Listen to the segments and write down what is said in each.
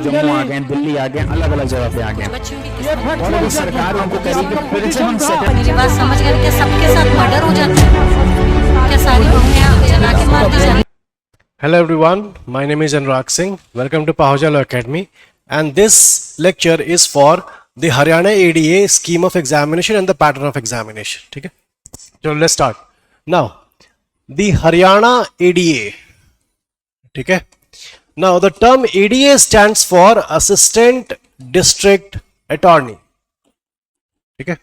जम्मू आ गए, दिल्ली आ गए, अलग अलग जगह पे आ गए और अभी सरकार उनको करेगी प्रिजन सेटल। मेरी बात समझ गए? क्या सबके साथ मर्डर हो जाता है? क्या सारी बहुएं जला के मार दी जाती? Hello everyone, my name is Anurag Singh. Welcome to Pahuja Law Academy, and this lecture is for the Haryana ADA scheme of examination and the pattern of examination. ठीक है? So let's start. Now, the Haryana ADA. ठीक है? Now the term ADA stands for Assistant District Attorney. ठीक है?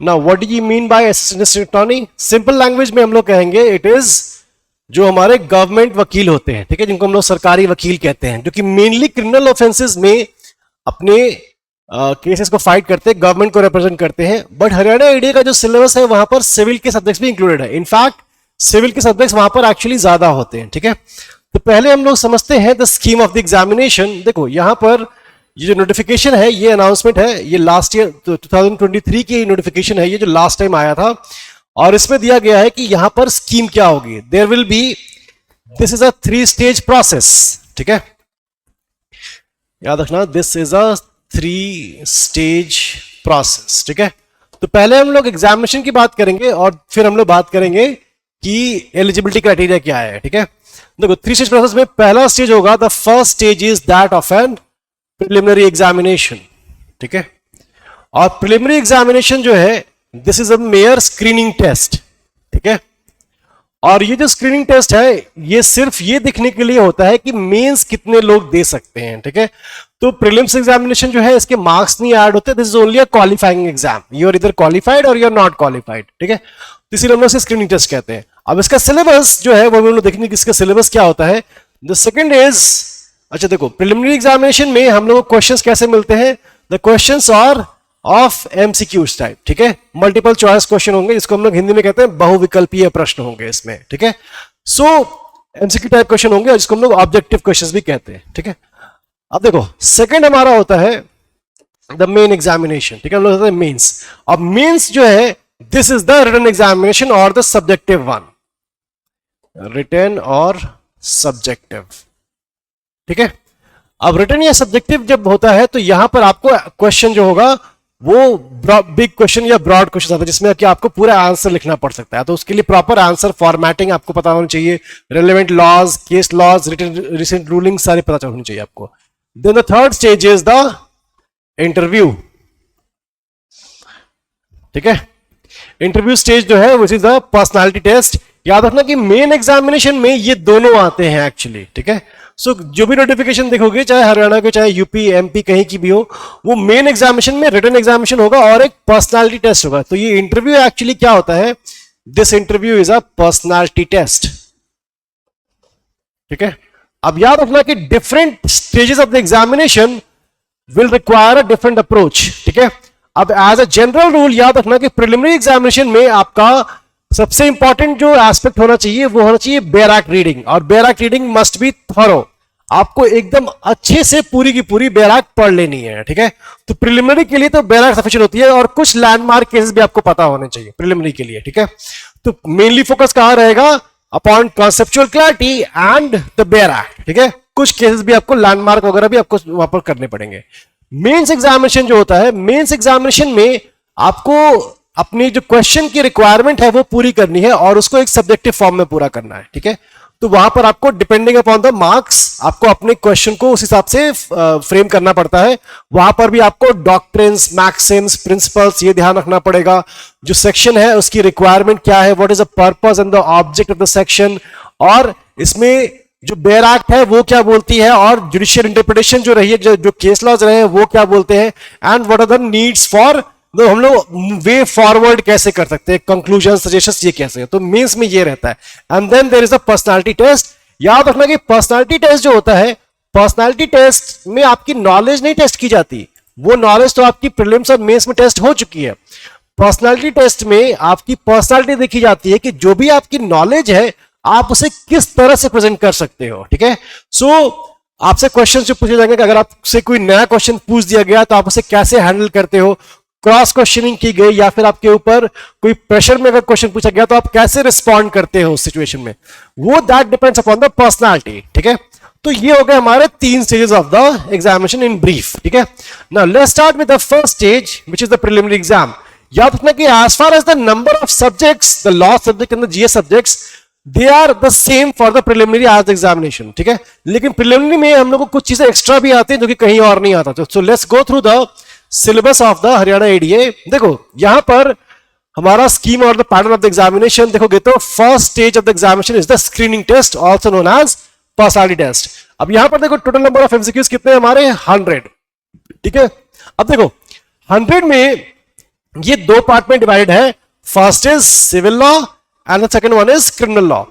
Now what do you mean by Assistant District Attorney? Simple language में हम लोग कहेंगे it is जो हमारे गवर्नमेंट वकील होते हैं, ठीक है, जिनको हम लोग सरकारी वकील कहते हैं, जो कि मेनली क्रिमिनल ऑफेंसेस में अपने केसेस को फाइट करते हैं, गवर्नमेंट को रिप्रेजेंट करते हैं। बट हरियाणा एडीए का जो सिलेबस है वहां पर सिविल के सब्जेक्ट्स भी इंक्लूडेड है। इनफैक्ट सिविल के सब्जेक्ट्स वहां पर एक्चुअली ज्यादा होते हैं। ठीक है, तो पहले हम लोग समझते हैं the scheme of the examination. देखो यहां पर ये जो नोटिफिकेशन है, ये अनाउंसमेंट है, ये लास्ट ईयर 2023 की नोटिफिकेशन है, ये जो लास्ट टाइम आया था, और इसमें दिया गया है कि यहां पर स्कीम क्या होगी। There will be, this is a 3 stage process. ठीक है, याद रखना, this is a 3 stage process. ठीक है, तो पहले हम लोग एग्जामिनेशन की बात करेंगे और फिर हम लोग बात करेंगे कि एलिजिबिलिटी क्राइटेरिया क्या है। ठीक है, देखो 3 स्टेज प्रोसेस में पहला स्टेज होगा, the first stage is that of an preliminary examination. ठीक है, और प्रिलिमिनरी एग्जामिनेशन जो है, this is a mere screening test. ठीक है, और ये जो स्क्रीनिंग टेस्ट है, ये सिर्फ ये देखने के लिए होता है कि मेंस कितने लोग दे सकते हैं। ठीक है, तो प्रीलिम्स एग्जामिनेशन जो है, इसके मार्क्स नहीं ऐड होते, this is only a qualifying exam, you are either qualified और यू आर नॉट क्वालिफाइड। ठीक है, तो इसीलिए हम लोग स्क्रीनिंग टेस्ट कहते हैं। अब इसका सिलेबस जो है वो हम लोग देखेंगे कि इसका सिलेबस क्या होता है। द सेकंड इज, अच्छा देखो, प्रिलिमिनरी एग्जामिनेशन में हम लोग को क्वेश्चंस कैसे मिलते हैं, the questions are of MCQs type. ठीक है, मल्टीपल चॉइस क्वेश्चन होंगे, जिसको हम लोग हिंदी में कहते हैं बहुविकल्पीय प्रश्न होंगे इसमें। ठीक है, सो एमसीक्यू टाइप क्वेश्चन होंगे, जिसको हम लोग ऑब्जेक्टिव क्वेश्चंस भी कहते हैं। ठीक है, अब देखो सेकंड हमारा होता है द मेन एग्जामिनेशन। ठीक है, हम लोग कहते हैं मेंस। अब मेंस जो है, this is the written examination और द सब्जेक्टिव वन, रिटन और सब्जेक्टिव। ठीक है, अब रिटन या सब्जेक्टिव जब होता है तो यहां पर आपको क्वेश्चन जो होगा वो बिग क्वेश्चन या ब्रॉड क्वेश्चन आता है, जिसमें कि आपको पूरा आंसर लिखना पड़ सकता है। तो उसके लिए प्रॉपर आंसर फॉर्मेटिंग आपको पता होनी चाहिए, relevant laws, case laws, recent ruling सारे पता होनी चाहिए आपको। Then the third stage is the interview. ठीक है, इंटरव्यू स्टेज जो है which is the personality test. याद रखना कि मेन एग्जामिनेशन में ये दोनों आते हैं एक्चुअली। ठीक है, सो जो भी नोटिफिकेशन देखोगे, चाहे हरियाणा के, चाहे यूपी, एमपी, कहीं की भी हो, वो मेन एग्जामिनेशन में रिटन एग्जामिनेशन होगा और एक पर्सनालिटी टेस्ट होगा। तो ये इंटरव्यू एक्चुअली क्या होता है, this interview is a personality test. ठीक है, अब याद रखना कि different stages of the examination will require a different approach. ठीक है, अब एज अ जनरल रूल याद रखना कि प्रिलिमिनरी एग्जामिनेशन में आपका सबसे इंपॉर्टेंट जो एस्पेक्ट होना चाहिए वो होना चाहिए बैराक रीडिंग, और बैराक रीडिंग मस्ट बी थॉरो। आपको एकदम अच्छे से पूरी की पूरी बैराक पढ़ लेनी है। ठीक है, तो प्रिलिमिनरी के लिए तो बैराक सफिशिएंट होती है, और कुछ लैंडमार्क केसेस भी आपको पता होने चाहिए प्रिलिमिनरी के लिए। ठीक है, तो मेनली फोकस कहां रहेगा, upon conceptual clarity and the बैराक। ठीक है, कुछ केसेस भी आपको लैंडमार्क वगैरह भी आपको वहां पर करने पड़ेंगे। मेंस एग्जामिनेशन जो होता है, मेंस एग्जामिनेशन में आपको अपनी जो क्वेश्चन की रिक्वायरमेंट है वो पूरी करनी है और उसको एक सब्जेक्टिव फॉर्म में पूरा करना है। ठीक है, तो वहां पर आपको डिपेंडिंग अपॉन द मार्क्स आपको अपने क्वेश्चन को उस हिसाब से फ्रेम करना पड़ता है। वहां पर भी आपको डॉक्ट्रिन्स, मैक्सिम्स, प्रिंसिपल्स ये ध्यान रखना पड़ेगा। जो सेक्शन है उसकी रिक्वायरमेंट क्या है, what is the purpose and the object of the section, और इसमें जो बेयर एक्ट है वो क्या बोलती है, और जुडिशियल इंटरप्रिटेशन जो रही है, जो केस लॉज रहे हैं वो क्या बोलते हैं, and what are the needs for, तो हम लोग वे फॉरवर्ड कैसे कर सकते हैं, कंक्लूजन, सजेशंस ये कैसे है। तो मेंस में ये रहता है। And then there is a personality test. याद रखना कि पर्सनालिटी टेस्ट जो होता है, पर्सनालिटी टेस्ट में आपकी नॉलेज नहीं टेस्ट की जाती, वो नॉलेज तो आपकी प्रीलिम्स और मेंस में टेस्ट हो चुकी है। पर्सनालिटी टेस्ट में आपकी पर्सनालिटी देखी जाती है कि जो भी आपकी नॉलेज है आप उसे किस तरह से प्रेजेंट कर सकते हो। ठीक है, सो आपसे क्वेश्चन जो पूछे जाएंगे कि अगर आपसे कोई नया क्वेश्चन पूछ दिया गया तो आप उसे कैसे हैंडल करते हो, क्रॉस क्वेश्चनिंग की गई या फिर आपके ऊपर कोई प्रेशर में अगर क्वेश्चन पूछा गया तो आप कैसे रिस्पॉन्ड करते हो उस सिचुएशन में, वो that depends upon the personality. ठीक है, तो ये हो गए हमारे 3 stages of the examination in brief, ठीक है। Now let's start with the first stage which is the preliminary exam. याद रखना कि as far as the number of subjects, the law subject and the GS subjects, they are the same for the preliminary as the examination, ठीक है। लेकिन preliminary में हम लोग को कुछ चीजें एक्स्ट्रा भी आती हैं जो कि कहीं और नहीं आता। So let's go through the syllabus of the Haryana ADA. देखो यहां पर हमारा स्कीम और the pattern of the examination देखोगे तो first stage of the examination is the screening test, also known as personality test. अब यहां पर देखो टोटल नंबर ऑफ एमसीक्यूज कितने हमारे 100, ठीक है। अब देखो 100 में ये 2 पार्ट में डिवाइड है, first is civil law and the second one is criminal law.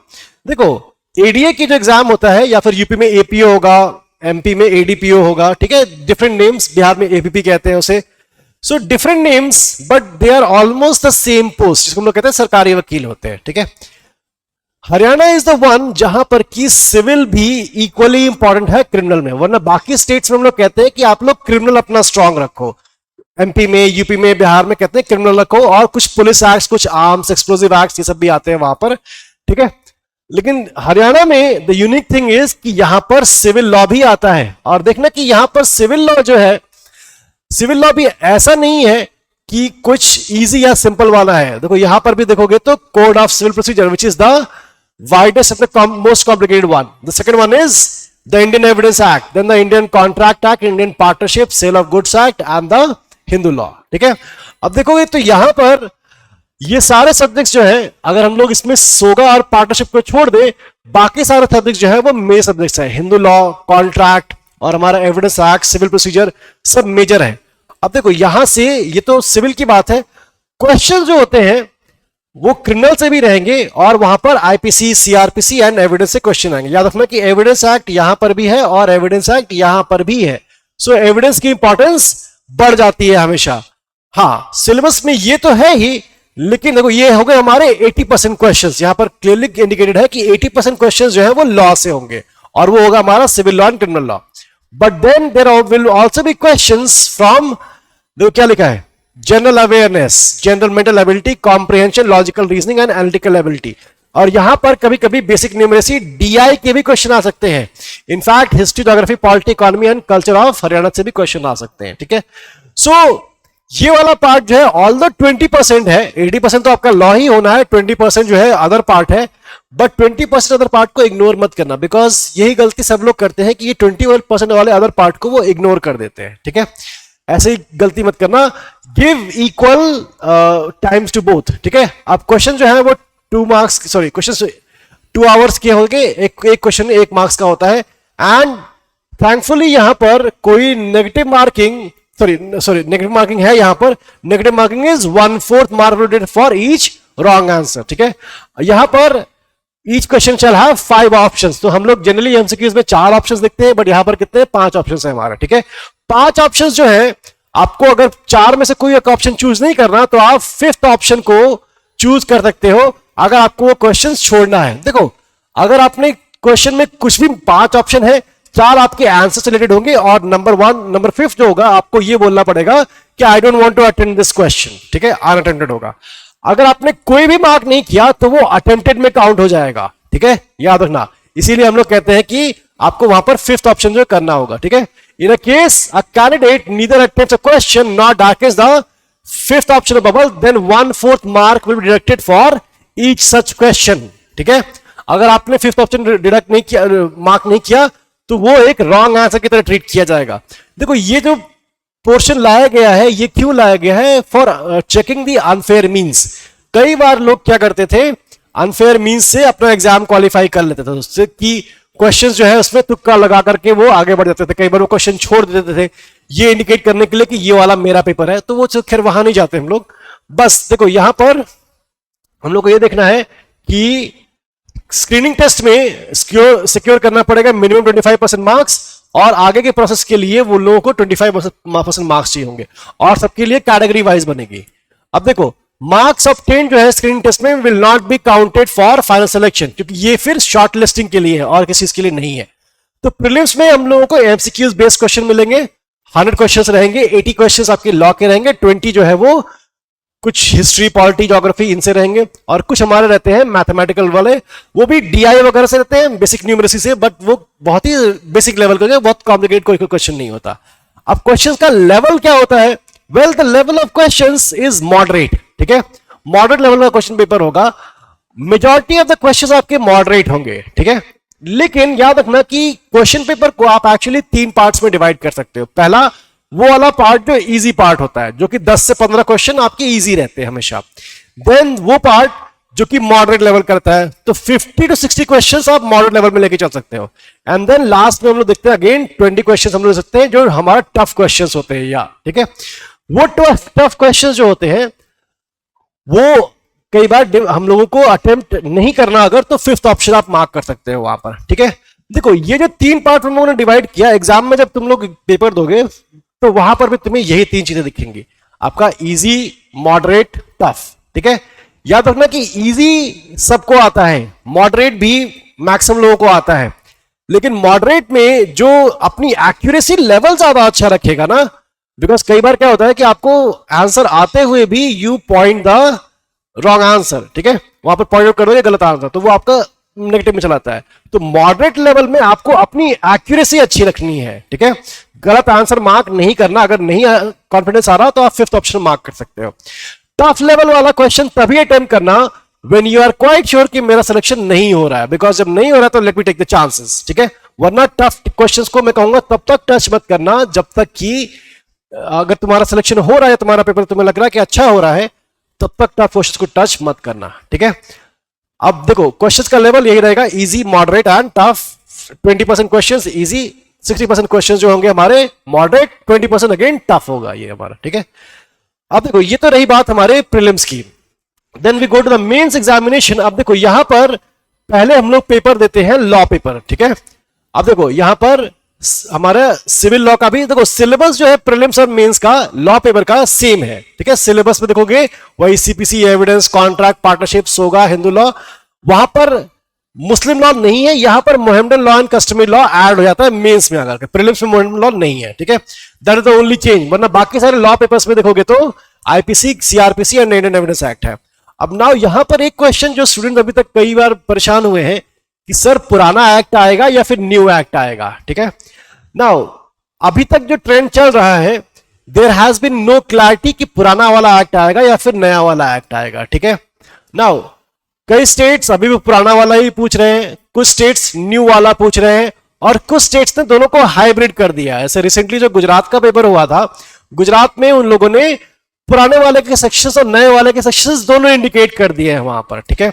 देखो एडीए की जो एग्जाम होता है, या फिर यूपी में एपीओ होगा, एमपी में एडीपीओ होगा, ठीक है, डिफरेंट नेम्स, बिहार में एपीपी कहते हैं उसे। So different names but they are almost the same post, जिसको हम लोग कहते हैं सरकारी वकील होते हैं, ठीक है। हरियाणा इज द वन जहां पर की सिविल भी इक्वली इंपॉर्टेंट है क्रिमिनल में, वरना बाकी स्टेट्स में हम लोग कहते हैं कि आप लोग क्रिमिनल अपना स्ट्रांग रखो। एमपी में, यूपी में, बिहार में कहते हैं क्रिमिनल रखो, और कुछ पुलिस एक्ट, कुछ आर्म्स, एक्सप्लोसिव एक्ट, ये सब भी आते हैं वहां पर, ठीक है। लेकिन हरियाणा में द यूनिक थिंग इज कि यहां पर सिविल लॉ भी आता है। और देखना कि यहां पर सिविल लॉ जो है, सिविल लॉ भी ऐसा नहीं है कि कुछ इजी या सिंपल वाला है। देखो यहां पर भी देखोगे तो code of civil procedure which is the widest and the most complicated one. The second one is the Indian Evidence Act, then the Indian Contract Act, Indian Partnership, Sale of Goods Act and the Hindu Law, ठीक है। अब देखोगे तो यहां पर ये सारे subjects जो है, अगर हम लोग इसमें सोगा और पार्टनरशिप को छोड़ दे, बाकी सारे सब्जेक्ट्स जो है वो मेजर सब्जेक्ट्स हैं। हिंदू लॉ, कॉन्ट्रैक्ट और हमारा एविडेंस एक्ट, सिविल प्रोसीजर सब मेजर है। अब देखो यहां से, ये तो सिविल की बात है, क्वेश्चन जो होते हैं वो क्रिमिनल से भी रहेंगे और वहां पर आईपीसी, सीआरपीसी एंड एविडेंस से क्वेश्चन आएंगे। याद रखना कि एविडेंस एक्ट यहां पर भी है और एविडेंस एक्ट यहां पर भी है। सो एविडेंस की इंपॉर्टेंस बढ़ जाती है हमेशा। हाँ, सिलेबस में ये तो है ही, लेकिन देखो ये हो गए हमारे 80% क्वेश्चंस। यहां पर क्लियरली इंडिकेटेड है कि 80% क्वेश्चंस जो है वो लॉ से होंगे, और वो होगा हमारा civil law and criminal law. But then there will also be questions from, देखो क्या लिखा है, general awareness, general mental ability, comprehension, logical reasoning and analytical ability. और यहां पर कभी कभी बेसिक न्यूमरेसी, डीआई के भी क्वेश्चन आ सकते हैं। In fact history, geography, polity, economy and culture of Haryana से भी क्वेश्चन आ सकते हैं, ठीक है। सो ये वाला पार्ट जो है ऑल द 20% है, 80% तो आपका लॉ ही होना है, 20% जो है अदर पार्ट है। बट 20% अदर पार्ट को इग्नोर मत करना, बिकॉज यही गलती सब लोग करते हैं कि ये 20% वाले अदर पार्ट को वो इग्नोर कर देते हैं, ठीक है। ऐसे ही गलती मत करना, give equal times to both, ठीक है। अब क्वेश्चन जो है वो 2 मार्क्स, सॉरी क्वेश्चन 2 आवर्स के होंगे, एक क्वेश्चन 1 मार्क्स का होता है। एंड थैंकफुली यहां पर कोई negative marking, sorry negative marking है यहां पर। Negative marking is 1/4 mark for each wrong answer, ठीक है। यहां पर each question shall have 5 options. तो हम लोग जनरली एमसीक्यूज में 4 ऑप्शंस देखते हैं, बट यहां पर कितने 5 ऑप्शंस है हमारा, ठीक है। 5 ऑप्शंस जो है, आपको अगर 4 में से कोई एक ऑप्शन चूज नहीं करना तो आप 5th ऑप्शन को चूज कर सकते हो, अगर आपको वो क्वेश्चन छोड़ना है। देखो अगर आपने क्वेश्चन में कुछ भी 5 ऑप्शन है, 4 आपके आंसर से रिलेटेड होंगे, और नंबर 5 जो होगा आपको ये बोलना पड़ेगा कि I don't want to attend this question, ठीक है, अनअटेम्प्टेड होगा। अगर आपने कोई भी मार्क नहीं किया तो वो अटेम्प्टेड में काउंट हो जाएगा, ठीक है, याद रखना। इसीलिए हम लोग कहते हैं कि आपको वहां पर 5th ऑप्शन जो करना होगा, ठीक है। In a case a candidate neither attempts a question nor darkens the 5th option above, then 1/4 mark will be deducted for each such question, ठीक है। अगर आपने 5th ऑप्शन डिडक्ट नहीं किया, मार्क नहीं किया, तो वो एक रॉन्ग आंसर की तरह ट्रीट किया जाएगा। देखो ये जो पोर्शन लाया गया है, ये क्यों लाया गया है, for checking the unfair means. कई बार लोग क्या करते थे, अनफेयर मीन्स से अपना एग्जाम क्वालिफाई कर लेते थे, उससे कि क्वेश्चंस जो है उसमें तुक्का लगा करके वो आगे बढ़ जाते थे। कई बार वो क्वेश्चन छोड़ देते थे ये इंडिकेट करने के लिए कि ये वाला मेरा पेपर है, तो वो खैर वहां नहीं जाते हम लोग। बस देखो यहां पर हम लोग को ये देखना है कि स्क्रीनिंग टेस्ट में सिक्योर करना पड़ेगा मिनिमम 25% मार्क्स, और आगे के प्रोसेस के लिए वो लोगों को 25% मार्क्स चाहिए होंगे, और सबके लिए कैटेगरी वाइज बनेगी। अब देखो मार्क्स ऑब्टेन जो है स्क्रीनिंग टेस्ट में will not be counted for final selection, क्योंकि ये फिर शॉर्ट लिस्टिंग के लिए है और किसी चीज के लिए नहीं है। तो प्रीलिम्स में हम लोगों को एमसीक्यूज बेस्ड क्वेश्चन मिलेंगे, 100 क्वेश्चंस रहेंगे, 80 क्वेश्चंस आपके लॉ के रहेंगे, 20 जो है वो कुछ हिस्ट्री, पॉलिटी, ज्योग्राफी इनसे रहेंगे, और कुछ हमारे रहते हैं मैथमेटिकल वाले, वो भी डीआई वगैरह से रहते हैं, बेसिक न्यूमरेसी से, बट वो बहुत ही बेसिक लेवल का, बहुत कॉम्प्लिकेट कोई क्वेश्चन नहीं होता। अब क्वेश्चंस का लेवल क्या होता है? Well, the level of questions is moderate, ठीक है, मॉडरेट लेवल का क्वेश्चन पेपर होगा। मेजॉरिटी ऑफ द क्वेश्चंस आपके मॉडरेट होंगे, ठीक है, लेकिन याद रखना कि क्वेश्चन पेपर को आप एक्चुअली 3 पार्ट्स में डिवाइड कर सकते हो। पहला वो वाला पार्ट जो इजी पार्ट होता है, जो कि 10 से 15 क्वेश्चन आपके इजी रहते हैं हमेशा। देन वो पार्ट जो कि मॉडरेट लेवल करता है, तो 50 to 60 क्वेश्चंस आप मॉडरेट लेवल में लेके चल सकते हो। एंड देन लास्ट में हम लोग देखते हैं अगेन 20 क्वेश्चंस हम लोग सकते हैं जो हमारा टफ क्वेश्चंस होते हैं, या ठीक है, वो टफ क्वेश्चंस जो होते हैं वो कई बार हम लोगों को अटेम्प्ट नहीं करना अगर, तो 5th ऑप्शन आप मार्क कर सकते हो वहां पर, ठीक है। देखो ये जो 3 पार्ट हम लोगों ने डिवाइड किया, एग्जाम में जब तुम लोग पेपर दोगे तो वहां पर भी तुम्हें यही 3 चीजें दिखेंगी, आपका इजी, मॉडरेट, टफ, ठीक है। याद रखना कि इजी सबको आता है, मॉडरेट भी मैक्सिमम लोगों को आता है, लेकिन मॉडरेट में जो अपनी एक्यूरेसी लेवल ज्यादा अच्छा रखेगा ना, बिकॉज कई बार क्या होता है कि आपको आंसर आते हुए भी you point the wrong answer, ठीक है, वहां पर पॉइंट आउट कर दोगे गलत आंसर, तो वो आपका नेगेटिव में चलाता है। तो मॉडरेट लेवल में आपको अपनी एक्यूरेसी अच्छी रखनी है, ठीक है, गलत आंसर मार्क नहीं करना। अगर नहीं कॉन्फिडेंस आ रहा तो आप 5th ऑप्शन मार्क कर सकते हो। टफ लेवल वाला क्वेश्चन तभी अटेम्प्ट करना when you are quite sure कि मेरा सिलेक्शन नहीं हो रहा है, बिकॉज जब नहीं हो रहा है तो let me take the chances, ठीक है। वरना टफ क्वेश्चंस को मैं कहूंगा तब तक टच मत करना जब तक कि अगर तुम्हारा सिलेक्शन हो रहा है, तुम्हारा पेपर तुम्हें लग रहा है कि अच्छा हो रहा है, तब तक टफ क्वेश्चंस को टच मत करना, ठीक है। अब देखो क्वेश्चंस का लेवल यही रहेगा, easy, moderate and tough. 20% questions easy, 60% questions जो होंगे हमारे मॉडरेट, 20% अगेन टफ होगा ये हमारा, ठीक है। अब देखो ये तो रही बात हमारे प्रीलिम्स की। Then we go to the mains examination. अब देखो यहां पर पहले हम लोग पेपर देते हैं लॉ पेपर, ठीक है। अब देखो यहां पर हमारा सिविल लॉ का भी देखो सिलेबस जो है प्रीलिम्स और मेंस का लॉ पेपर का सेम है, ठीक है। सिलेबस में देखोगे वही सीपीसी, एविडेंस, कॉन्ट्रैक्ट, पार्टनरशिप, सोगा, हिंदू लॉ। वहां पर मुस्लिम लॉ नहीं है, यहां पर Mohammedan law and customary law add हो जाता है मेंस में आकर के, प्रीलिम्स में मोहम्मदन लॉ नहीं है, ठीक है। That is the only change, वरना बाकी सारे लॉ पेपर्स में देखोगे तो IPC, CrPC and Indian evidence act है। अब नाउ यहां पर एक क्वेश्चन जो स्टूडेंट अभी तक कई बार परेशान हुए हैं कि सर पुराना एक्ट आएगा या फिर न्यू एक्ट आएगा, ठीक है। नाउ अभी तक जो ट्रेंड चल रहा है, there has been no clarity कि पुराना वाला एक्ट आएगा या फिर नया वाला एक्ट आएगा, ठीक है। नाउ कई स्टेट्स अभी भी पुराना वाला ही पूछ रहे हैं, कुछ स्टेट्स न्यू वाला पूछ रहे हैं, और कुछ स्टेट्स ने दोनों को हाइब्रिड कर दिया है। ऐसे रिसेंटली जो गुजरात का पेपर हुआ था, गुजरात में उन लोगों ने पुराने वाले के सेक्शंस और नए वाले के सेक्शंस दोनों इंडिकेट कर दिए हैं वहां पर, ठीक है।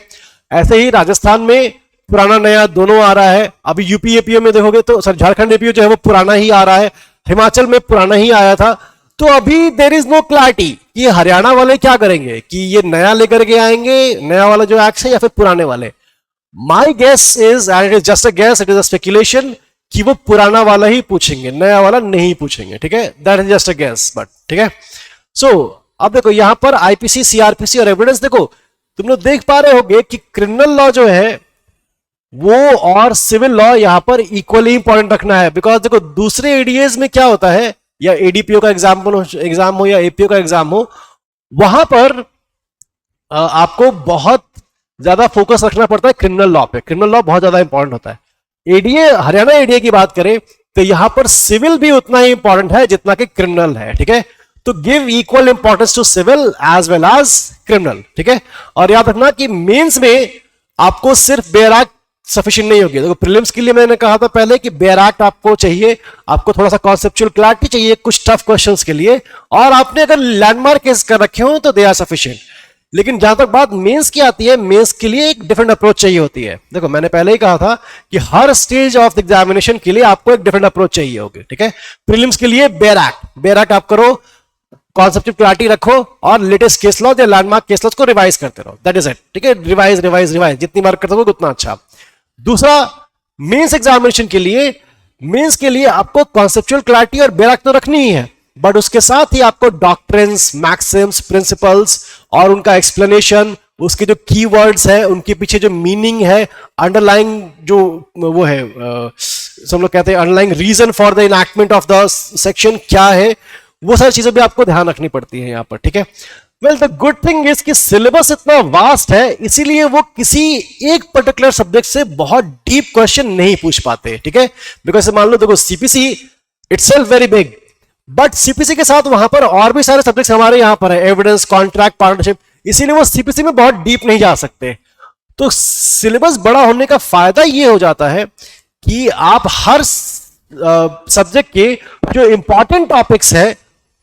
ऐसे ही राजस्थान में पुराना नया दोनों आ रहा है। अभी यूपी एपीओ में देखोगे तो सर झारखंड एपीओ जो है वो पुराना ही आ रहा है, हिमाचल में पुराना ही आया था। तो अभी देयर इज नो क्लैरिटी कि हरियाणा वाले क्या करेंगे, कि ये नया लेकर के आएंगे, नया वाला जो एक्ट है, या फिर पुराने वाले। My guess is, and it is just a guess, it is a speculation, कि वो पुराना वाला ही पूछेंगे, नया वाला नहीं पूछेंगे, ठीक है। That is just a guess, but ठीक है। सो अब देखो यहां पर आईपीसी, सीआरपीसी और एविडेंस, देखो तुम लोग देख पा रहे होगे कि क्रिमिनल लॉ जो है वो और सिविल लॉ यहां पर इक्वली इंपॉर्टेंट रखना है। बिकॉज देखो दूसरे एडीएस में क्या होता है, या एडीपीओ का एग्जाम हो या एपीओ का एग्जाम हो, वहां पर आपको बहुत ज्यादा फोकस रखना पड़ता है क्रिमिनल लॉ पे। क्रिमिनल लॉ बहुत ज्यादा इंपॉर्टेंट होता है। एडीए, हरियाणा एडीए की बात करें तो यहां पर सिविल भी उतना ही इंपॉर्टेंट है जितना कि क्रिमिनल है, ठीक है। तो give equal importance to civil as well as criminal, ठीक है। और याद रखना कि मेंस में आपको सिर्फ बेयर एक्ट सफिशिएंट नहीं होगी। देखो प्रीलिम्स के लिए मैंने कहा था पहले कि बेयर एक्ट आपको चाहिए, आपको थोड़ा सा कॉन्सेप्चुअल क्लैरिटी चाहिए कुछ टफ क्वेश्चंस के लिए, और आपने अगर लैंडमार्क केस कर रखे हो तो दे आर सफिशिएंट। लेकिन जहां तक बात मेंस की आती है, मेंस के लिए एक डिफरेंट अप्रोच चाहिए होती है। देखो मैंने पहले ही कहा था कि हर स्टेज ऑफ द एग्जामिनेशन के लिए आपको एक डिफरेंट अप्रोच चाहिए होगी, ठीक है। प्रीलिम्स के लिए बेयर एक्ट आप करो, कॉन्सेप्चुअल क्लैरिटी रखो, और लेटेस्ट केस लॉ या लैंडमार्क केस लॉ को रिवाइज करते रहो, दैट इज इट, ठीक है। रिवाइज रिवाइज रिवाइज जितनी बार करते हो उतना अच्छा। दूसरा, मेंस एग्जामिनेशन के लिए आपको कॉन्सेप्चुअल क्लैरिटी और बेयर एक्ट तो रखनी ही है, बट उसके साथ ही आपको डॉक्ट्रिन्स, मैक्सिम्स, प्रिंसिपल्स और उनका एक्सप्लेनेशन, उसके जो कीवर्ड्स है, उनके पीछे जो मीनिंग है, अंडरलाइंग जो वो है, सब लोग कहते हैं underlying reason for the enactment of the section क्या है, वो सारी चीजें भी आपको ध्यान रखनी पड़ती है यहाँ पर, ठीक है। Well the good thing is कि सिलेबस इतना वास्ट है, इसीलिए वो किसी एक पर्टिकुलर सब्जेक्ट से बहुत डीप क्वेश्चन नहीं पूछ पाते, ठीक है। बिकॉज मान लो देखो CPC itself very big, but CPC के साथ वहां पर और भी सारे सब्जेक्ट्स हमारे यहां पर है, एविडेंस, कॉन्ट्रैक्ट, पार्टनरशिप, इसीलिए वो सीपीसी में बहुत डीप नहीं जा सकते। तो सिलेबस बड़ा होने का फायदा ये हो जाता है कि आप हर सब्जेक्ट के जो इंपॉर्टेंट टॉपिक्स है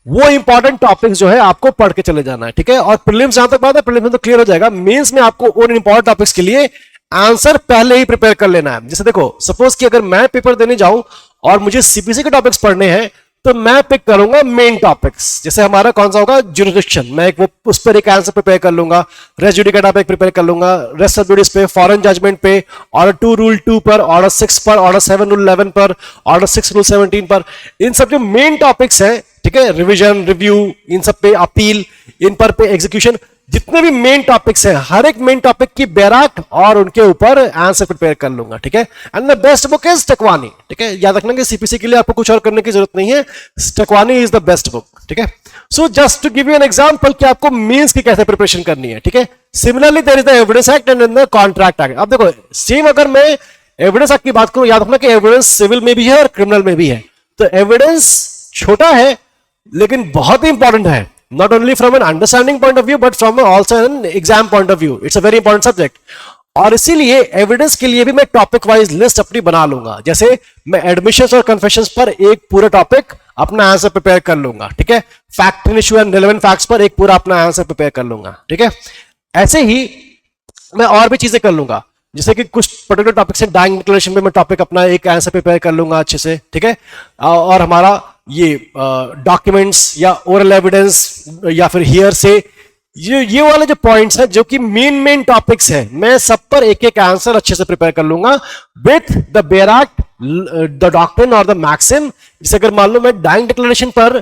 वो इंपॉर्टेंट टॉपिक्स जो है आपको पढ़ के चले जाना है, ठीक है। और प्रीलिम्स जहां तक बात है, प्रीलिम्स में तो क्लियर हो जाएगा, मेंस में आपको उन इंपॉर्टेंट टॉपिक्स के लिए आंसर पहले ही प्रिपेयर कर लेना है। जैसे देखो सपोज कि अगर मैं पेपर देने जाऊं और मुझे सीपीसी के टॉपिक्स पढ़ने हैं, तो मैं पिक करूंगा मेन टॉपिक्स। जैसे हमारा कौन सा होगा, ज्यूरिसडिक्शन, मैं एक वो उस पर एक आंसर प्रिपेयर कर लूंगा, रेस जुडिकाटा पे प्रिपेयर कर लूंगा, रेस्ट ऑफ जुडिस पे, फॉरेन जजमेंट पे, ऑर्डर 2 रूल 2 पर, ऑर्डर 6 पर, ऑर्डर 7 रूल 11 पर, ऑर्डर 6 रूल 17 पर। इन सब जो मेन टॉपिक्स हैं, ठीक है, रिवीजन, रिव्यू, इन सब पे अपील, इन पर पे एग्जीक्यूशन, जितने भी मेन टॉपिक्स हैं, हर एक मेन टॉपिक की बैराक और उनके ऊपर आंसर प्रिपेयर कर लूंगा, ठीक है। And the best book is Takwani, ठीक है। याद रखना कि सीपीसी के लिए आपको कुछ और करने की जरूरत नहीं है, Takwani is the best book, ठीक है। So just to give you an example कि आपको मींस की कैसे प्रिपरेशन करनी है, ठीक है। Similarly there is the evidence act and the contract act. अब देखो सेम अगर मैं एविडेंस एक्ट की बात करूं, याद रखना कि एविडेंस सिविल में भी है और क्रिमिनल में भी है। तो एविडेंस छोटा है लेकिन बहुत ही इंपॉर्टेंट है, not only from an understanding point of view but from also an exam point of view. It's a very important subject. और इसीलिए एविडेंस के लिए भी मैं टॉपिक वाइज लिस्ट अपनी बना लूंगा। जैसे मैं एडमिशंस और कन्फेशंस पर एक पूरा टॉपिक अपना आंसर प्रिपेयर कर लूंगा, ठीक है। Fact and issue and relevant facts पर एक पूरा अपना आंसर प्रिपेयर कर लूंगा, ठीक है। ऐसे ही मैं और भी चीजें कर लूंगा, जैसे कि कुछ पर्टिकुलर टॉपिक से डाइंग डिक्लेरेशन में मैं टॉपिक अपना एक आंसर प्रिपेयर कर लूंगा अच्छे से, ठीक है। और हमारा ये डॉक्यूमेंट्स या ओरल एविडेंस या फिर हियर से ये वाले जो पॉइंट्स हैं जो कि मेन टॉपिक्स हैं, मैं सब पर एक एक आंसर अच्छे से प्रिपेयर कर लूंगा विथ द बैराक, द डॉक्ट्रिन और द मैक्सिम। जैसे अगर मान लो मैं डाइंग डिक्लेरेशन पर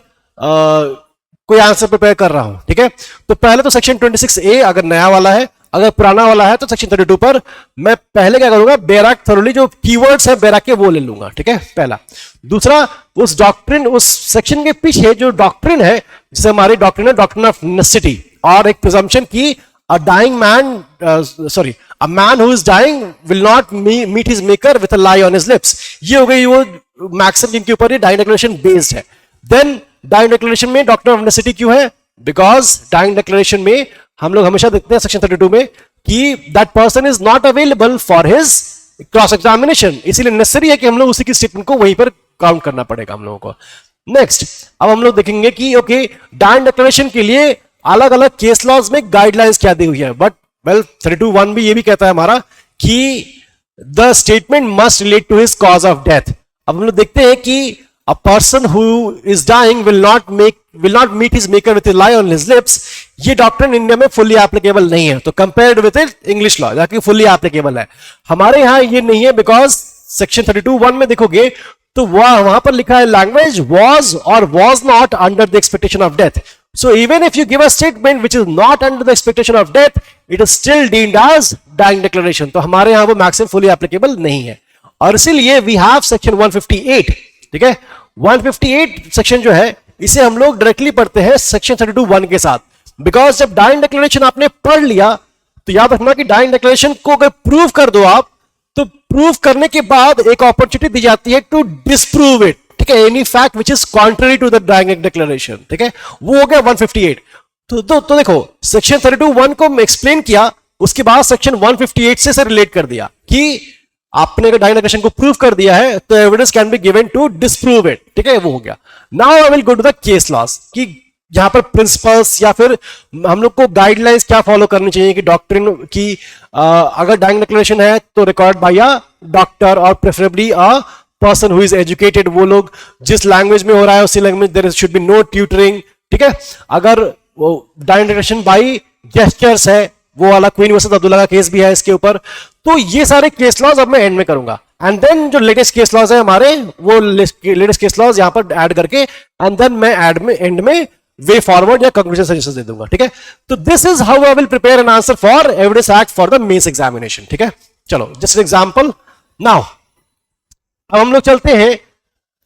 कोई आंसर प्रिपेयर कर रहा हूं, ठीक है, तो पहले तो सेक्शन 26A अगर नया वाला है, अगर पुराना वाला है तो सेक्शन 32 पर मैं पहले क्या करूंगा, बैराक थोरोली जो कीवर्ड्स है बैराक के वो ले लूंगा, ठीक है, पहला। दूसरा, उस डॉक्ट्रिन, उस सेक्शन के पीछे जो डॉक्ट्रिन है, जैसे हमारी डॉक्ट्रिन है डॉक्ट्रिन ऑफ नेसेसिटी, और एक प्रिजम्पशन की a dying man, a man who is dying will not meet his maker with a lie on his lips. ये हो गई वो मैक्सिम जिनके ऊपर ये डाइंग डिक्लेरेशन बेस्ड है। देन डाइंग डिक्लेरेशन में डॉक्ट्रिन ऑफ नेसेसिटी क्यों है, बिकॉज डाइंग डिक्लेरेशन में हम लोग हमेशा देखते हैं सेक्शन 32 में कि that person is not available for his cross examination, इसीलिए नेसेसरी है कि हम लोग उसी की स्टेटमेंट को वहीं पर काउंट करना पड़ेगा हम लोगों को। नेक्स्ट, अब हम लोग देखेंगे कि ओके डाइंग डिक्लेरेशन के लिए अलग अलग केस लॉज में गाइडलाइंस क्या दी हुई है, बट वेल 32(1) भी ये भी कहता है हमारा कि the statement must relate to his cause of death. अब हम लोग देखते हैं कि a person who is dying will not meet his maker with lie on his lips, ये डॉक्ट्रिन इंडिया में फुल्ली एप्लीकेबल नहीं है। तो कंपेयर्ड विथ इंग्लिश लॉ जाके फुल्ली एप्लीकेबल है, हमारे यहां ये नहीं है, बिकॉज सेक्शन 32(1) में देखोगे तो वहां पर लिखा है लैंग्वेज वॉज और was not under the expectation of death. So even if you give a statement which is not under the expectation of death, it is still deemed as dying declaration. तो हमारे यहां वो maxim fully applicable नहीं है, और इसीलिए we have section 158, ठीक है। 158 सेक्शन जो है इसे हम लोग डायरेक्टली पढ़ते हैं सेक्शन 32(1) के साथ, बिकॉज जब डाइंग डिक्लेरेशन आपने पढ़ लिया तो याद रखना कि डाइंग डिक्लेरेशन को अगर प्रूव कर दो आप, तो प्रूव करने के बाद एक अपॉर्चुनिटी दी जाती है टू डिसप्रूव इट, ठीक है, any fact which is contrary to the dying declaration, ठीक है, वो हो गया 158। तो देखो सेक्शन 32(1) को एक्सप्लेन किया, उसके बाद सेक्शन 158 से रिलेट कर दिया कि आपने अगर डाइंग डिक्लेरेशन को प्रूव कर दिया है तो evidence can be given to disprove it, ठीक है, वो हो गया। Now I will go to the case laws कि यहां पर प्रिंसिपल्स या फिर हम लोग को गाइडलाइंस क्या फॉलो करनी चाहिए कि डॉक्ट्रिन की अगर डाइंग डिक्लेरेशन है तो रिकॉर्ड बाय अ डॉक्टर और preferably a person who is educated, वो लोग जिस लैंग्वेज में हो रहा है उसी language there should be no tutoring, ठीक है। अगर वो डाइंग डिक्लेरेशन बाय जेस्चर्स है, वो वाला क्वीन वर्सेस अब्दुल्ला का केस भी है इसके ऊपर, तो ये सारे केस लॉज अब मैं एंड में करूंगा। एंड देन जो लेटेस्ट केस लॉज है हमारे, वो लेटेस्ट केस लॉज यहां पर ऐड करके एंड देन मैं एंड में वे फॉरवर्ड या कंक्लूजन सजेशंस दे दूंगा, ठीक है। तो this is how I will prepare an answer for evidence act for the mains examination, ठीक है। चलो जस्ट एन एग्जांपल। नाउ अब हम लोग चलते हैं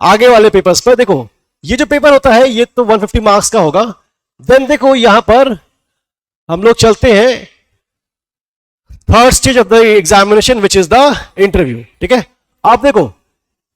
आगे वाले पेपर्स पर। देखो ये जो पेपर होता है ये तो 150 मार्क्स का होगा। देन देखो यहां पर हम लोग चलते हैं third stage of the examination which is the interview. ठीक है, आप देखो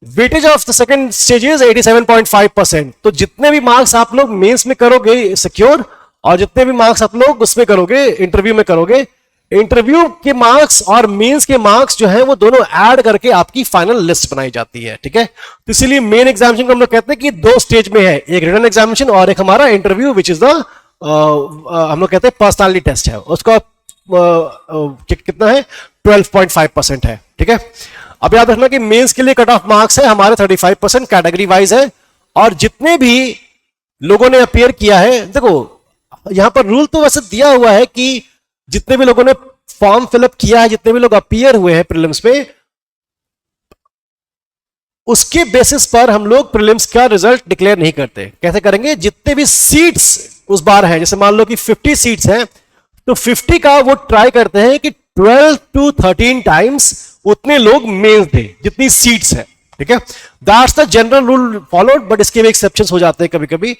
weightage of the second stage is 87.5%। तो जितने भी मार्क्स आप लोग मेंस में करोगे सिक्योर, और जितने भी मार्क्स आप लोग उसमें करोगे इंटरव्यू में करोगे, इंटरव्यू के मार्क्स और मेंस के मार्क्स जो है वो दोनों ऐड करके आपकी फाइनल लिस्ट बनाई जाती है। ठीक है, तो इसीलिए मेन एग्जामिनेशन को हम लोग कहते हैं कि दो स्टेज में है, एक रिटन एग्जामिनेशन और एक हमारा इंटरव्यू विच इज द हम लोग कहते हैं पर्सनालिटी टेस्ट है। उसका कितना है 12.5% है। ठीक है, अब याद रखना कि मेंस के लिए कट ऑफ मार्क्स है हमारे 35% कैटेगरी वाइज है, और जितने भी लोगों ने अपियर किया है, देखो यहां पर रूल तो वैसे दिया हुआ है कि जितने भी लोगों ने फॉर्म फिलअप किया है, जितने भी लोग अपियर हुए हैं प्रीलिम्स में, उसके बेसिस पर हम लोग प्रीलिम्स का रिजल्ट डिक्लेयर नहीं करते। कैसे करेंगे, जितने भी सीट्स उस बार हैं, जैसे मान लो कि 50 सीट्स हैं, तो 50 का वो ट्राई करते हैं कि 12 to 13 टाइम्स उतने लोग मेंस दें जितनी सीट्स है। ठीक है, that's the general rule followed, but इसके भी एक्सेप्शंस हो जाते हैं कभी कभी।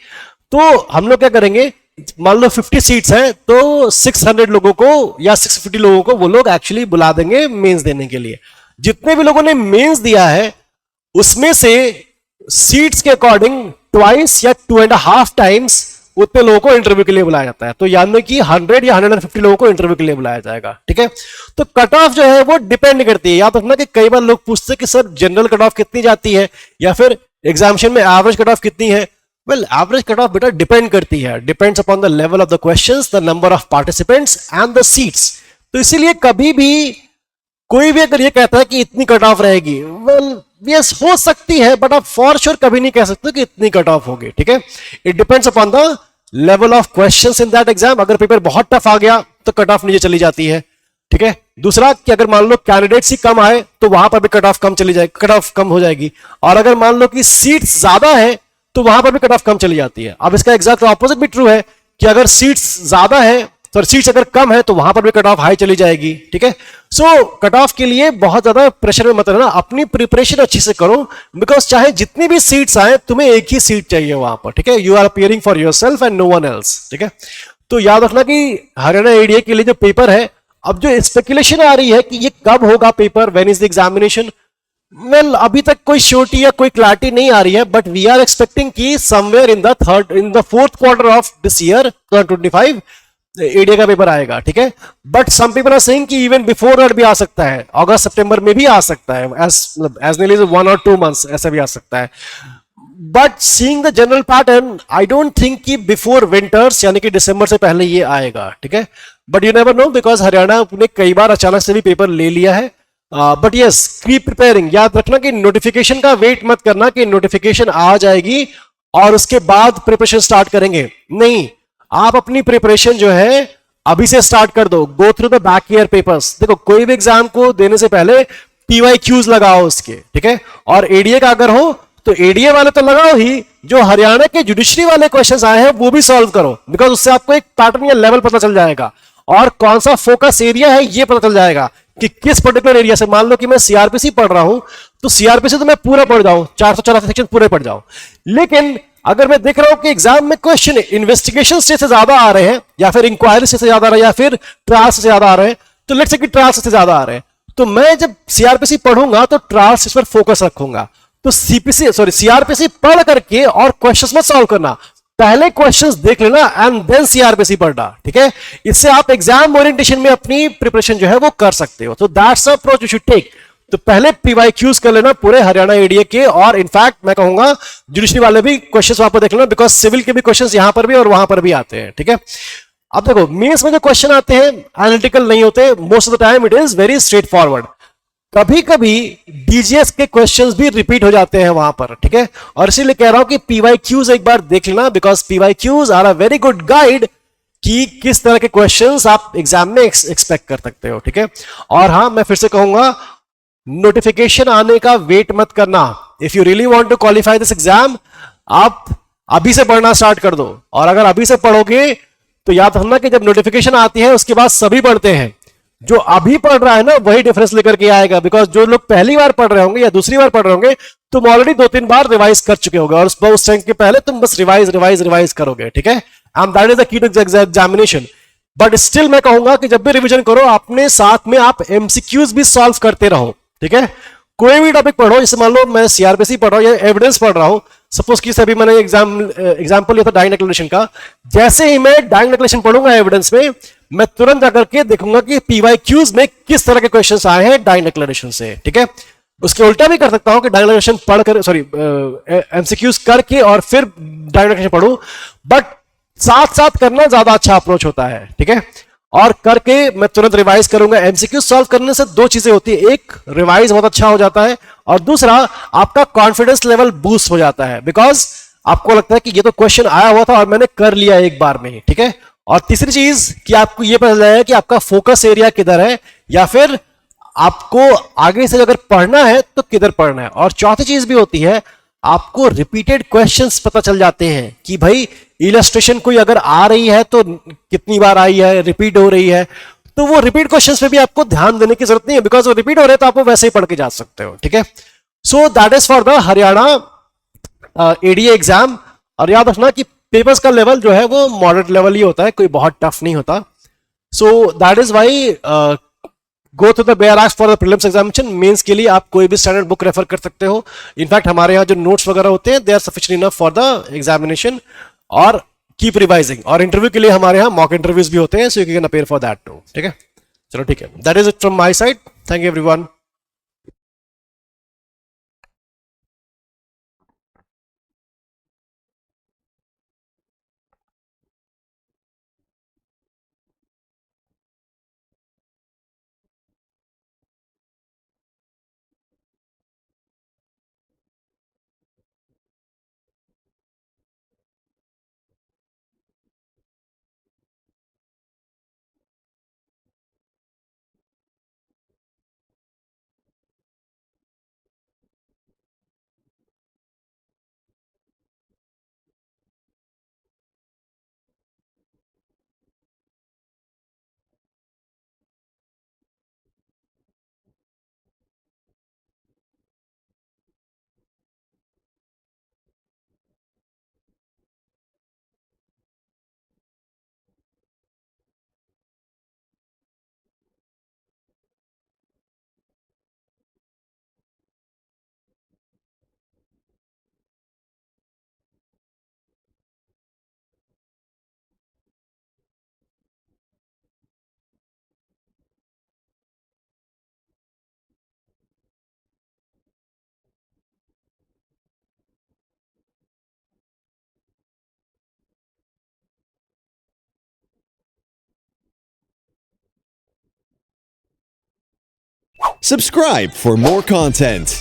तो हम लोग क्या करेंगे, मान लो 50 सीट्स हैं तो 600 लोगों को या 650 लोगों को वो लोग एक्चुअली बुला देंगे मेंस देने के लिए। जितने भी लोगों ने मेंस दिया है उसमें से सीट्स के अकॉर्डिंग ट्वाइस या 2.5 टाइम्स उतने लोगों को इंटरव्यू के लिए बुलाया जाता है। तो यानी कि 100 या 150 लोगों को इंटरव्यू के लिए बुलाया जाएगा। ठीक है, तो कट ऑफ जो है वो डिपेंड करती है। याद रखना कि कई बार लोग पूछते हैं कि सर जनरल कट ऑफ कितनी जाती है, या फिर एग्जामिनेशन में एवरेज कट ऑफ कितनी है। वेल, एवरेज कट ऑफ बेटा डिपेंड करती है, depends upon the level of the questions, the number of participants and the seats. तो इसीलिए कभी भी कोई भी अगर ये कहता है कि इतनी कट ऑफ रहेगी, वेल यस हो सकती है, बट आप फॉर श्योर कभी नहीं कह सकते कि इतनी कट ऑफ होगी। ठीक है, it depends upon the level of questions in that exam. अगर पेपर बहुत टफ आ गया तो कट ऑफ नीचे चली जाती है। ठीक है, दूसरा कि अगर मान लो कैंडिडेट्स ही कम आए तो वहां पर भी कट ऑफ कम चली जाएगी, कट ऑफ कम हो जाएगी। और अगर मान लो कि सीट्स ज्यादा है तो वहां पर भी कट ऑफ कम चली जाती है। अब इसका एग्जैक्ट ऑपोजिट भी ट्रू है कि अगर सीट्स ज्यादा है तो सीट्स अगर कम है तो वहां पर भी कट ऑफ हाई चली जाएगी। ठीक है, सो कट ऑफ के लिए बहुत ज्यादा प्रेशर में मत रहना, अपनी प्रिपरेशन अच्छी से करो, बिकॉज चाहे जितनी भी सीट्स आए तुम्हें एक ही सीट चाहिए वहां पर। ठीक है, you are appearing for yourself and no one else. ठीक है, तो याद रखना कि हरियाणा एडीए के लिए जो पेपर है, अब जो स्पेकुलेशन आ रही है कि ये कब होगा paper, when is the examination, well अभी तक कोई श्योरिटी या कोई क्लैरिटी नहीं आ रही है, बट वी आर एक्सपेक्टिंग कि somewhere in the fourth quarter of this year 2025 ADA का पेपर आएगा। ठीक है, but some people are saying कि इवन बिफोर दैट भी आ सकता है, अगस्त सितंबर में भी आ सकता है, एज नियरली 1 or 2 months ऐसा भी आ सकता है। But seeing the general pattern, I don't think कि बिफोर विंटर्स यानी कि दिसंबर से पहले ये आएगा। ठीक है, but you never know, because Haryana ने कई बार अचानक से भी पेपर ले लिया है। But yes, keep preparing. याद रखना कि नोटिफिकेशन का वेट मत करना कि नोटिफिकेशन आ जाएगी और उसके बाद प्रिपरेशन स्टार्ट करेंगे, नहीं, आप अपनी प्रिपरेशन जो है अभी से स्टार्ट कर दो। गो through the back year papers. देखो कोई भी एग्जाम को देने से पहले PYQs लगाओ उसके। ठीक है, और एडीए का अगर हो तो एडीए वाले तो लगाओ ही, जो हरियाणा के जुडिशरी वाले क्वेश्चंस आए हैं वो भी सॉल्व करो, बिकॉज उससे आपको एक पैटर्न या लेवल पता चल जाएगा और कौन सा फोकस एरिया है ये पता चल जाएगा कि किस पर्टिकुलर एरिया से। मान लो कि मैं सीआरपीसी पढ़ रहा हूं तो सीआरपीसी तो मैं पूरा पढ़ जाऊं, 484 सेक्शन पूरे पढ़ जाऊं, लेकिन अगर मैं देख रहा हूं कि एग्जाम में क्वेश्चन इन्वेस्टिगेशन से ज्यादा आ रहे हैं या फिर इंक्वायरी से ज्यादा आ रहे हैं या फिर ट्रायल से ज्यादा आ रहे हैं, तो लेट्स से कि ट्रायल से ज्यादा आ रहे हैं, तो मैं जब सीआरपीसी पढ़ूंगा तो ट्रायल पर फोकस रखूंगा। तो सीआरपीसी पढ़ करके और क्वेश्चंस मत सॉल्व करना, पहले क्वेश्चंस देख लेना एंड देन सीआरपीसी पढ़ना। ठीक है, इससे आप एग्जाम ओरिएंटेशन में अपनी प्रिपरेशन जो है वो कर सकते हो। तो that's the approach you should take. तो पहले PYQs कर लेना पूरे हरियाणा एडीए के, और इनफैक्ट मैं कहूंगा जुडिशरी वाले भी क्वेश्चंस वहां पर देख लेना, बिकॉज सिविल के भी क्वेश्चंस यहां पर भी और वहां पर भी आते हैं। ठीक है, अब देखो मेंस में जो क्वेश्चन आते हैं एनालिटिकल नहीं होते, most of the time it is very straight forward. कभी कभी डीजीएस के क्वेश्चंस भी रिपीट हो जाते हैं वहां पर। ठीक है, और इसीलिए कह रहा हूं कि PYQs एक बार देख लेना, because PYQs are a very good guide कि किस तरह के क्वेश्चंस आप एग्जाम में एक्सपेक्ट कर सकते हो। ठीक है, और हाँ मैं फिर से कहूंगा नोटिफिकेशन आने का वेट मत करना। If you really want to qualify this exam, आप अभी से पढ़ना स्टार्ट कर दो, और अगर अभी से पढ़ोगे तो याद रखना कि जब नोटिफिकेशन आती है उसके बाद सभी पढ़ते हैं, जो अभी पढ़ रहा है ना वही डिफरेंस लेकर के आएगा, बिकॉज जो लोग पहली बार पढ़ रहे होंगे या दूसरी बार पढ़ रहे होंगे तुम ऑलरेडी 2-3 बार रिवाइज कर चुके होगे, और उस टाइम के पहले तुम बस रिवाइज करोगे। ठीक है, and that is the key to examination. But still मैं कहूंगा कि जब भी रिवीजन करो अपने साथ में आप एमसीक्यूज भी सॉल्व करते रहो, ठीक है। कोई भी टॉपिक पढ़ो, जैसे मान लो मैं सीआरपीसी पढ़ रहा हूं या एविडेंस पढ़ रहा हूं, सपोज कि अभी मैंने एग्जांपल लिया था डाइंग डिक्लेरेशन का। जैसे ही मैं डाइंग डिक्लेरेशन पढ़ूंगा एविडेंस में, मैं तुरंत जाकर के देखूंगा कि पीवाईक्यूज में किस तरह के क्वेश्चंस आए हैं डाइंग डिक्लेरेशन से, ठीक है। उसके उल्टा भी कर सकता हूं कि डाइंग डिक्लेरेशन पढ़कर, सॉरी एमसीक्यूज करके और फिर डाइंग डिक्लेरेशन पढ़ूं, बट साथ साथ करना ज्यादा अच्छा अप्रोच होता है, ठीक है। और करके मैं तुरंत रिवाइज करूंगा। एमसीक्यू सॉल्व करने से दो चीजें होती है, एक रिवाइज बहुत अच्छा हो जाता है और दूसरा आपका कॉन्फिडेंस लेवल बूस्ट हो जाता है, बिकॉज आपको लगता है कि ये तो क्वेश्चन आया हुआ था और मैंने कर लिया एक बार में ही, ठीक है। और तीसरी चीज कि आपको ये पता चल जाएगा कि आपका फोकस एरिया किधर है, या फिर आपको आगे से अगर पढ़ना है तो किधर पढ़ना है। और चौथी चीज भी होती है, आपको रिपीटेड क्वेश्चंस पता चल जाते हैं कि भाई इलस्ट्रेशन कोई अगर आ रही है तो कितनी बार आई है, रिपीट हो रही है, तो वो रिपीट क्वेश्चंस पे भी आपको ध्यान देने की जरूरत नहीं है, बिकॉज वो रिपीट हो रहे हैं तो आप वो वैसे ही पढ़ के जा सकते हो, ठीक है। सो that is for the Haryana ADA exam. और याद रखना कि पेपर्स का लेवल जो है वो मॉडरेट लेवल ही होता है, कोई बहुत टफ नहीं होता। So that is why go through the bare आस्क for the prelims examination. Mains के लिए आप कोई भी स्टैंडर्ड बुक रेफर कर सकते हो। इनफैक्ट हमारे यहाँ जो नोट्स वगैरह होते हैं they are sufficient enough for the examination. और कीप रिवाइजिंग। और इंटरव्यू के लिए हमारे यहाँ मॉक इंटरव्यूज भी होते हैं, so you can appear for that too, ठीक है। चलो ठीक है, that is it from my side. Thank you everyone. Subscribe for more content.